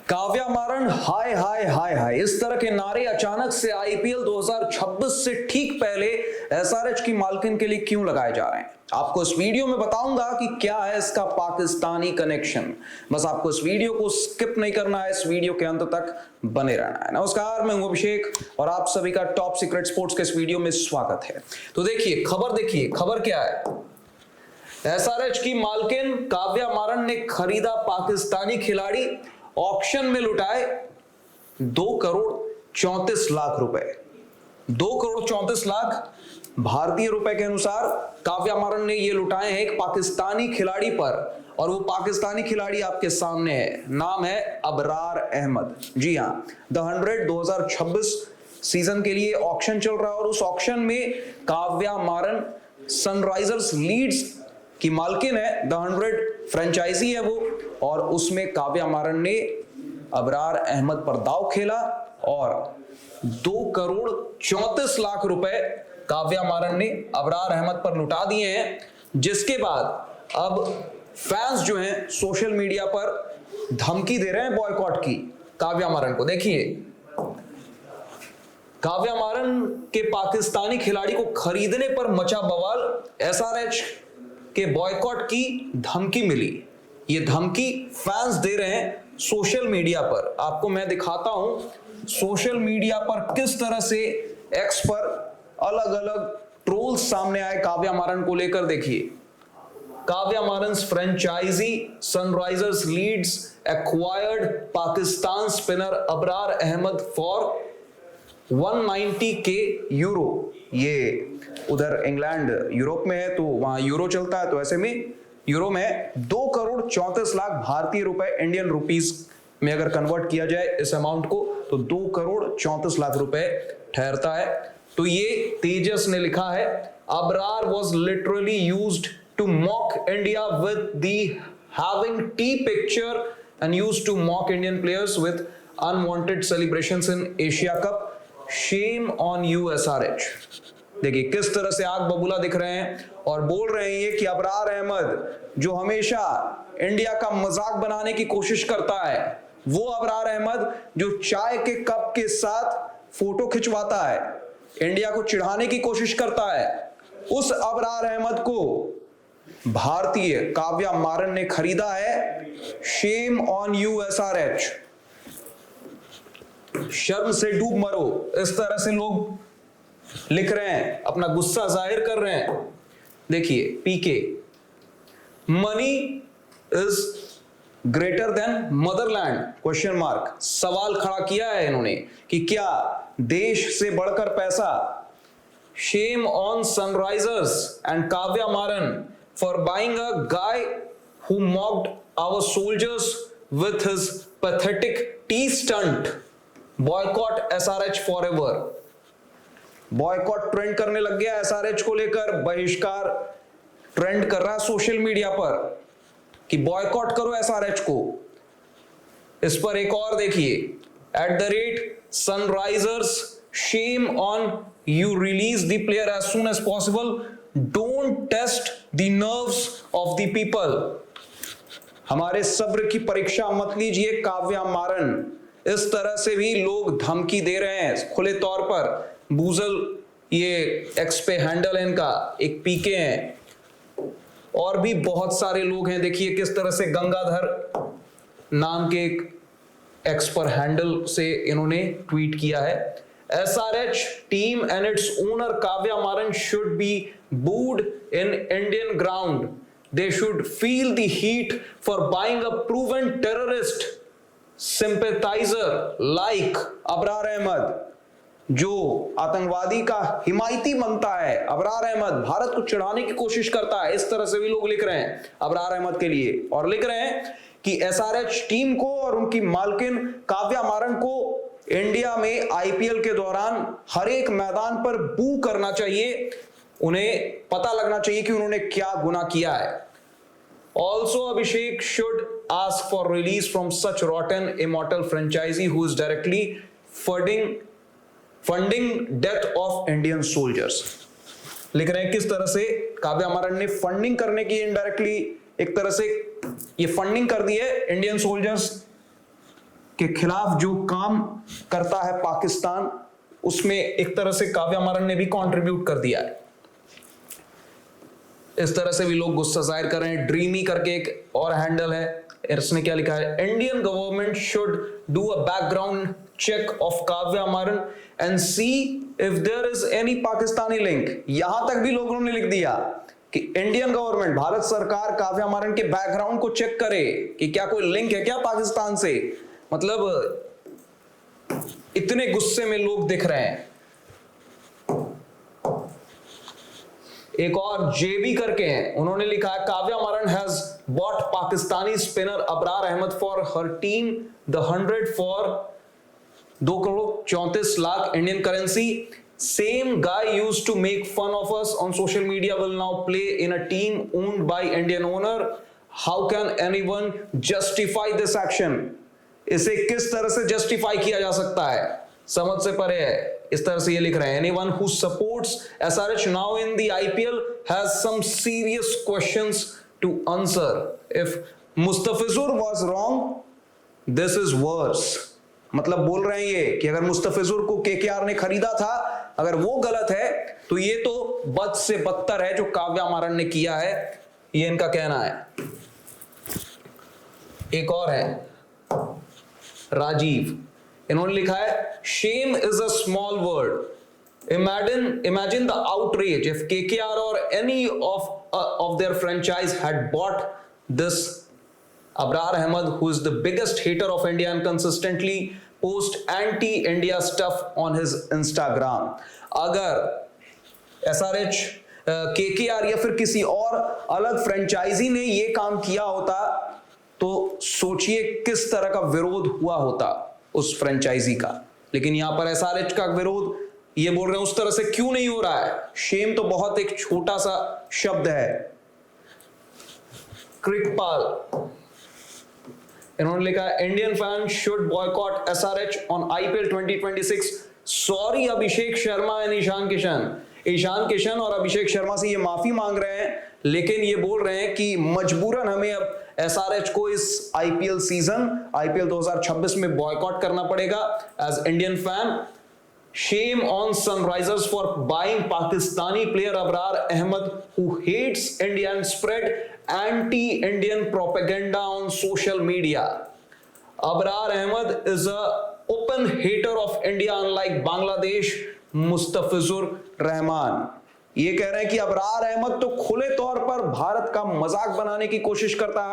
काव्या मारन हाय हाय हाय हाय, इस तरह के नारे अचानक से आईपीएल 2026 से ठीक पहले एसआरएच की मालकिन के लिए क्यों लगाए जा रहे हैं, आपको इस वीडियो में बताऊंगा कि क्या है इसका पाकिस्तानी कनेक्शन। बस आपको इस वीडियो को स्किप नहीं करना है, इस वीडियो के अंत तक बने रहना है। नमस्कार, मैं हूं अभिषेक और आप सभी का टॉप सीक्रेट स्पोर्ट्स के इस वीडियो में स्वागत है। तो देखिए खबर क्या है। एसआरएच की मालकिन काव्या मारन ने खरीदा पाकिस्तानी खिलाड़ी, ऑक्शन में लुटाए 2 करोड़ 34 लाख रुपए। 2 करोड़ 34 लाख भारतीय रुपए के अनुसार काव्या मारन ने ये लुटाए हैं एक पाकिस्तानी खिलाड़ी पर, और वो पाकिस्तानी खिलाड़ी आपके सामने है, नाम है अबरार अहमद। जी हां, द 100 2026 सीजन के लिए ऑक्शन चल रहा है और उस ऑक्शन में काव्या मारन सनराइजर्स लीड्स की मालकिन है। द 100 फ्रेंचाइजी है वो, और उसमें काव्या मारन ने अबरार अहमद पर दांव खेला और 2 करोड़ 34 लाख रुपए काव्या मारन ने अबरार अहमद पर लुटा दिए हैं। जिसके बाद अब फैंस जो हैं सोशल मीडिया पर धमकी दे रहे हैं बॉयकॉट की काव्या मारन को। देखिए, काव्या मारन के पाकिस्तानी खिलाड़ी को खरीदने पर मचा बवाल, एसआरएच के बॉयकॉट की धमकी मिली। ये धमकी फैंस दे रहे हैं सोशल मीडिया पर। आपको मैं दिखाता हूं सोशल मीडिया पर किस तरह से एक्स पर अलग अलग ट्रोल्स सामने आए काव्या मारन को लेकर। देखिए, Kavya Maran's franchise Sunrisers Leeds acquired Pakistan spinner Abrar Ahmed for 190K euro. ये उधर इंग्लैंड यूरोप में है तो वहां यूरो चलता है, तो ऐसे में यूरो में 2 करोड़ 34 लाख भारतीय रुपए, इंडियन रुपीस में अगर कन्वर्ट किया जाए इस अमाउंट को तो 2 करोड़ 34 लाख रुपए ठहरता है। तो ये तेजस ने लिखा है, Abrar was literally used to mock India with the having T picture and used to mock Indian players with unwanted celebrations in Asia cup. Shame on you SRH. देखिए किस तरह से आग बबूला दिख रहे हैं और बोल रहे हैं कि अबरार अहमद जो हमेशा इंडिया का मजाक बनाने की कोशिश करता है, वो अबरार अहमद जो चाय के कप के साथ फोटो खिंचवाता है, इंडिया को चिढ़ाने की कोशिश करता है, उस अबरार अहमद को भारतीय काव्या मारन ने खरीदा है। Shem on you SRH. शर्म से डूब मरो, इस तरह से लोग लिख रहे हैं, अपना गुस्सा जाहिर कर रहे हैं। देखिए, PK, money is greater than motherland question mark, सवाल खड़ा किया है इन्होंने कि क्या देश से बढ़कर पैसा। Shame on Sunrisers and Kavya Maran for buying a guy who mocked our soldiers with his pathetic tea stunt. Boycott SRH forever. Boycott trend करने लग गया एसआरएच को लेकर, बहिष्कार ट्रेंड कर रहा है सोशल मीडिया पर कि बॉयकॉट करो एसआरएच को। इस पर एक और देखिए, @Sunrisers shame on you, release the player as soon as possible, don't test the nerves of the people. हमारे सब्र की परीक्षा मत लीजिए काव्या मारन। इस तरह से भी लोग धमकी दे रहे हैं खुले तौर पर। बूजल ये एक्स पे हैंडल है इनका, एक पीके हैं और भी बहुत सारे लोग हैं। देखिए किस तरह से गंगाधर नाम के एक एक्स पर हैंडल से इन्होंने ट्वीट किया है, SRH team and its owner Kavya Maran should be booed in Indian ground. They should feel the heat for buying a proven terrorist sympathiser like Abrar Ahmed, जो आतंकवादी का हिमायती बनता है। अबरार अहमद भारत को चिढ़ाने की कोशिश करता है। इस तरह से भी लोग लिख रहे हैं अबरार अहमद के लिए, और लिख रहे हैं कि एसआरएच टीम को और उनकी मालकिन काव्या मारन को इंडिया में आईपीएल के दौरान हर एक मैदान पर बू करना चाहिए। उन्हें पता लगना चाहिए कि उन्होंने क्या गुनाह किया है। Also, Abhishek should ask for release from such rotten immortal franchisee who is directly funding death of Indian soldiers। लिख रहे हैं किस तरह से काव्या मारन ने फंडिंग करने की, इनडायरेक्टली एक तरह से ये फंडिंग कर दी है इंडियन सोल्जर्स के खिलाफ जो काम करता है पाकिस्तान, उसमें एक तरह से काव्या मारन ने भी कंट्रीब्यूट कर दिया है। इस तरह से भी लोग गुस्सा जाहिर कर रहे हैं। ड्रीमी करके एक और हैंडल है, इसने क्या लिखा है, Indian government should do a background check of Kavya Maran and see if there is any Pakistani link. यहां तक भी लोगों ने लिख दिया कि इंडियन गवर्नमेंट, भारत सरकार काव्या मारन के बैकग्राउंड को चेक करे कि क्या कोई लिंक है क्या पाकिस्तान से। मतलब इतने गुस्से में लोग दिख रहे हैं। एक और जेबी करके हैं, उन्होंने लिखा है Kavya Maran has bought Pakistani spinner Abrar Ahmed for her team the 100 for 2,34,00,000 Indian currency. Same guy used to make fun of us on social media will now play in a team owned by Indian owner. How can anyone justify this action? इसे किस तरह से justify किया जा सकता है, समझ से परे है। इस तरह से ये लिख रहे हैं, anyone who supports SRH now in the IPL has some serious questions to answer. If Mustafizur was wrong, this is worse. मतलब बोल रहे हैं ये कि अगर मुस्तफिजुर को केकेआर ने खरीदा था, अगर वो गलत है तो ये तो बद से बदतर है जो काव्या मारन ने किया है, ये इनका कहना है। एक और है राजीव, इन्होंने लिखा है shame is a small word, imagine the outrage if KKR और any of their franchise had bought this Abrar Ahmed, who is the biggest hater of India and consistently post anti-India stuff on his Instagram. अगर SRH, KKR या फिर किसी और अलग franchise ने ये काम किया होता तो सोचिए किस तरह का विरोध हुआ होता उस फ्रेंचाइजी का। लेकिन यहां पर SRH का विरोध, ये बोल रहे हैं उस तरह से क्यों नहीं हो रहा है। शेम तो बहुत एक छोटा सा शब्द है। क्रिकपाल, इन्होंने लिखा है Indian fan should boycott SRH on IPL 2026। Sorry Abhishek Sharma and Ishan Kishan और अभिषेक शर्मा से ये माफी मांग रहे हैं, लेकिन ये बोल रहे हैं कि मजबूरन हमें अब SRH को इस IPL 2026 में बॉयकॉट करना पड़ेगा as Indian fan. Shame on Sunrisers for buying Pakistani player Abrar Ahmed who hates India and spread anti-Indian propaganda on social media. Abrar Ahmed is a open hater of India unlike Bangladesh Mustafizur Rahman. ये कह रहे हैं कि अबरार अहमद तो खुले तौर पर भारत का मजाक बनाने की कोशिश करता है,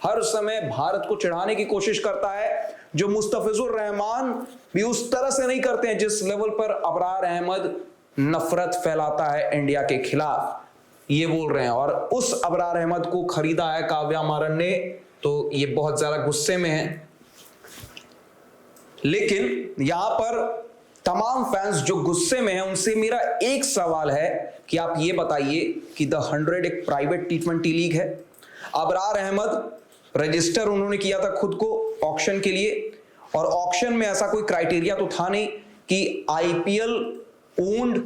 हर समय भारत को चिढ़ाने की कोशिश करता है, जो मुस्तफिजुर रहमान भी उस तरह से नहीं करते हैं जिस लेवल पर अबरार अहमद नफरत फैलाता है इंडिया के खिलाफ, ये बोल रहे हैं। और उस अबरार अहमद को खरीदा है काव्या मारन ने, तो ये बहुत ज्यादा गुस्से में है। लेकिन यहां पर तमाम फैंस जो गुस्से में हैं उनसे मेरा एक सवाल है कि आप ये बताइए कि द 100 एक प्राइवेट T20 लीग है। अबरार अहमद रजिस्टर उन्होंने किया था खुद को ऑक्शन के लिए, और ऑक्शन में ऐसा कोई क्राइटेरिया तो था नहीं कि IPL ओन्ड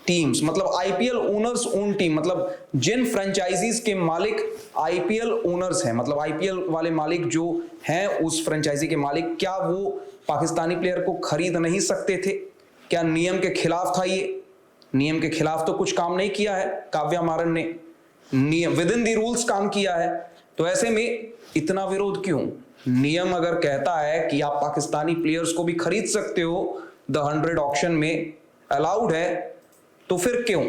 टीम्स, मतलब IPL ओनर्स ओन टीम, मतलब जिन फ्रेंचाइजीज के मालिक IPL ओनर्स हैं, मतलब IPL वाले मालिक जो हैं उस फ्रेंचाइजी के मालिक, क्या वो पाकिस्तानी प्लेयर को खरीद नहीं सकते थे? क्या नियम के खिलाफ था? ये नियम के खिलाफ तो कुछ काम नहीं किया है काव्या मारन ने, नियम विद इन द रूल्स काम किया है। तो ऐसे में इतना विरोध क्यों? नियम अगर कहता है कि आप पाकिस्तानी प्लेयर्स को भी खरीद सकते हो, द 100 ऑक्शन में अलाउड है, तो फिर क्यों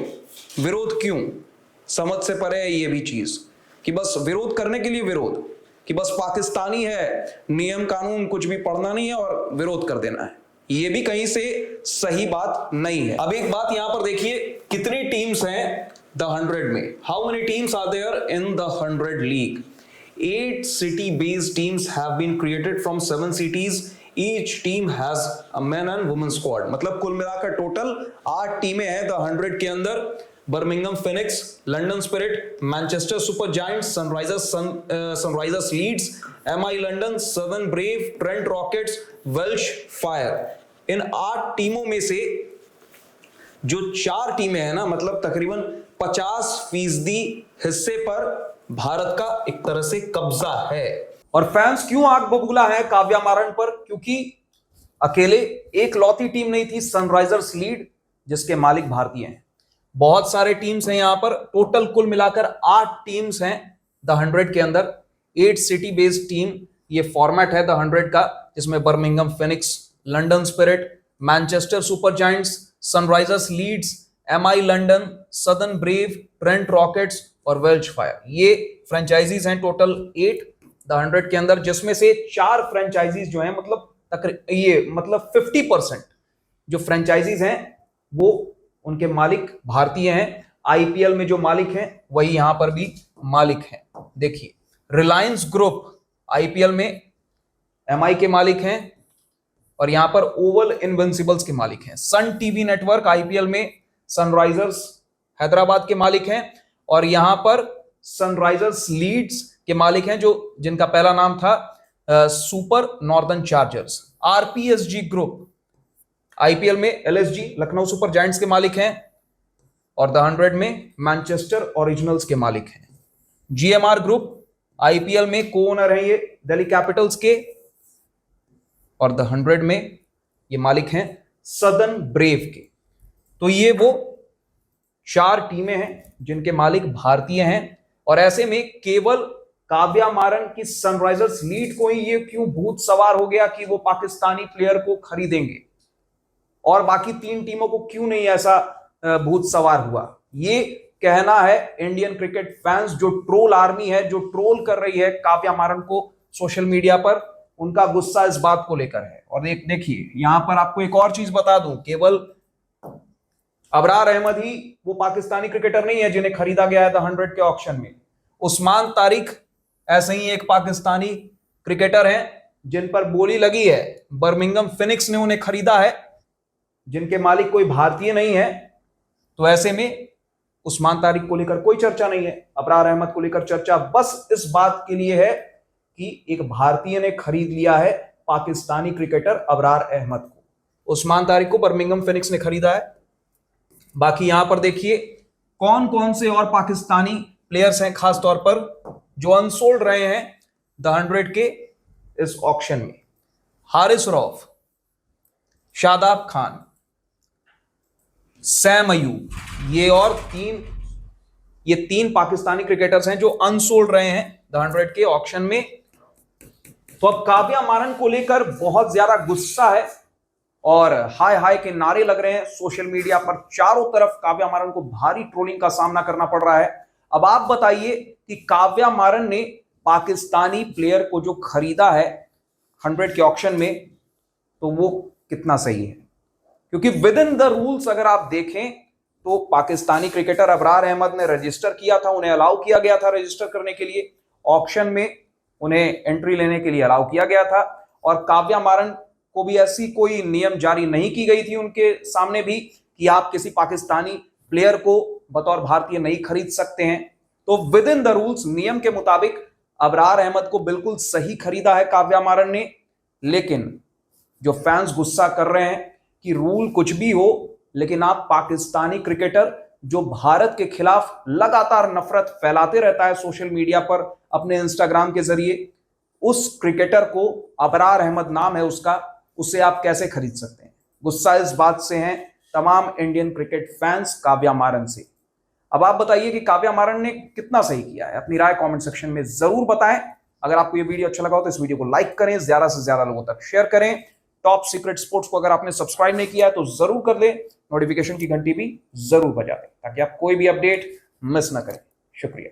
विरोध क्यों? समझ से परे है ये भी चीज कि बस विरोध करने के लिए विरोध, कि बस पाकिस्तानी है, नियम कानून कुछ भी पढ़ना नहीं है और विरोध कर देना है, ये भी कहीं से सही बात नहीं है। अब एक बात यहां पर देखिए, कितनी टीम्स हैं द 100 में? How many teams are there in the 100 league? 8 city based teams have been created from 7 cities. Each team has a men and women squad. मतलब कुल मिलाकर टोटल 8 टीमें हैं द 100 के अंदर। Birmingham Phoenix, London Spirit, Manchester Super Giants, Sunrisers Leeds, MI London, Southern Brave, Trent Rockets, Welsh Fire. इन 8 टीमों में से जो 4 टीमें हैं ना, मतलब तकरीबन 50% हिस्से पर भारत का एक तरह से कब्जा है। और फैंस क्यों आग बबूला है काव्या मारन पर? क्योंकि अकेले एक लौती टीम नहीं थी सनराइजर्स लीड जिसके मालिक भारतीय हैं। बहुत सारे टीम्स हैं यहां पर, टोटल कुल मिलाकर 8 टीम्स हैं द 100 के अंदर। 8 सिटी बेस्ड टीम, ये फॉर्मेट है द 100 का, जिसमें Birmingham Phoenix, London Spirit, Manchester Super Giants, Sunrisers Leeds, MI London, Southern Brave, Trent Rockets और वेल्श फायर, ये फ्रेंचाइजीज हैं टोटल 8 द 100 के अंदर, जिसमें से 4 फ्रेंचाइजीज जो हैं मतलब 50% जो फ्रेंचाइजीज हैं वो उनके मालिक भारतीय हैं। आईपीएल में जो मालिक हैं वही यहां पर भी मालिक हैं। देखिए, रिलायंस ग्रुप आईपीएल में एमआई के मालिक हैं और यहां पर ओवल इनविंसिबल्स के मालिक हैं। सन टीवी नेटवर्क आईपीएल में सनराइजर्स हैदराबाद के मालिक हैं और यहां पर सनराइजर्स लीड्स के मालिक हैं जो जिनका पहला नाम था super northern chargers. RPSG group IPL में एलएसजी लखनऊ सुपर जायंट्स के मालिक हैं और द 100 में मैनचेस्टर ओरिजिनल्स के मालिक हैं। जीएमआर ग्रुप आईपीएल में को ओनर है ये दिल्ली कैपिटल्स के और द 100 में ये मालिक हैं सदर्न ब्रेव के। तो ये वो 4 टीमें हैं जिनके मालिक भारतीय हैं और ऐसे में केवल काव्या मारन की सनराइजर्स लीड को ही ये क्यों भूत सवार हो गया कि वो पाकिस्तानी प्लेयर को खरीदेंगे और बाकी 3 टीमों को क्यों नहीं ऐसा भूत सवार हुआ? ये कहना है इंडियन क्रिकेट फैंस, जो ट्रोल आर्मी है, जो ट्रोल कर रही है काव्या मारन को सोशल मीडिया पर, उनका गुस्सा इस बात को लेकर है। और देखिए यहां पर आपको एक और चीज बता दूं, केवल अबरार अहमद ही वो पाकिस्तानी क्रिकेटर नहीं है जिन्हें खरीदा गया है द 100 के ऑक्शन में। उस्मान तारिक ऐसे ही एक पाकिस्तानी क्रिकेटर हैं जिन पर बोली लगी है, बर्मिंघम फिनिक्स ने उन्हें खरीदा है, जिनके मालिक कोई भारतीय नहीं है। तो ऐसे में उस्मान तारिक को लेकर कोई चर्चा नहीं है, अबरार अहमद को लेकर चर्चा बस इस बात के लिए है कि एक भारतीय ने खरीद लिया है पाकिस्तानी क्रिकेटर अबरार अहमद को। उस्मान तारिक को बर्मिंघम फिनिक्स ने खरीदा है। बाकी यहां पर देखिए कौन कौन से और पाकिस्तानी प्लेयर्स हैं खास तौर पर जो अनसोल्ड रहे हैं द 100 के इस ऑक्शन में। हारिस रऊफ, शादाब खान, सैम अयूब, ये तीन पाकिस्तानी क्रिकेटर्स हैं जो अनसोल्ड रहे हैं द 100 के ऑक्शन में। तो अब काव्या मारन को लेकर बहुत ज्यादा गुस्सा है और हाय हाय के नारे लग रहे हैं सोशल मीडिया पर। चारों तरफ काव्या मारन को भारी ट्रोलिंग का सामना करना पड़ रहा है। अब आप बताइए कि काव्या मारन ने पाकिस्तानी प्लेयर को जो खरीदा है 100 के ऑक्शन में, तो वो कितना सही है? क्योंकि विद इन द रूल्स अगर आप देखें तो पाकिस्तानी क्रिकेटर अबरार अहमद ने रजिस्टर किया था, उन्हें अलाउ किया गया था रजिस्टर करने के लिए, ऑक्शन में उन्हें एंट्री लेने के लिए अलाउ किया गया था। और काव्या मारन को भी ऐसी कोई नियम जारी नहीं की गई थी उनके सामने भी कि आप किसी पाकिस्तानी प्लेयर को बतौर भारतीय नहीं खरीद सकते हैं। तो विद इन द रूल्स, नियम के मुताबिक अबरार अहमद को बिल्कुल सही खरीदा है काव्या मारन ने। लेकिन जो फैंस गुस्सा कर रहे हैं कि रूल कुछ भी हो, लेकिन आप पाकिस्तानी क्रिकेटर जो भारत के खिलाफ लगातार नफरत फैलाते रहता है सोशल मीडिया पर अपने इंस्टाग्राम के जरिए, उस क्रिकेटर को, अबरार अहमद नाम है उसका, उसे आप कैसे खरीद सकते हैं? गुस्सा इस बात से है तमाम इंडियन क्रिकेट फैंस काव्या मारन से। अब आप बताइए कि काव्या मारन ने कितना सही किया है? अपनी राय कमेंट सेक्शन में जरूर बताएं। अगर आपको ये वीडियो अच्छा लगा हो तो इस वीडियो को लाइक करें, ज्यादा से ज्यादा लोगों तक शेयर करें। टॉप सीक्रेट स्पोर्ट्स को अगर आपने सब्सक्राइब नहीं किया है तो जरूर कर लें, नोटिफिकेशन की घंटी भी जरूर बजा दें ताकि आप कोई भी अपडेट मिस ना करें। शुक्रिया।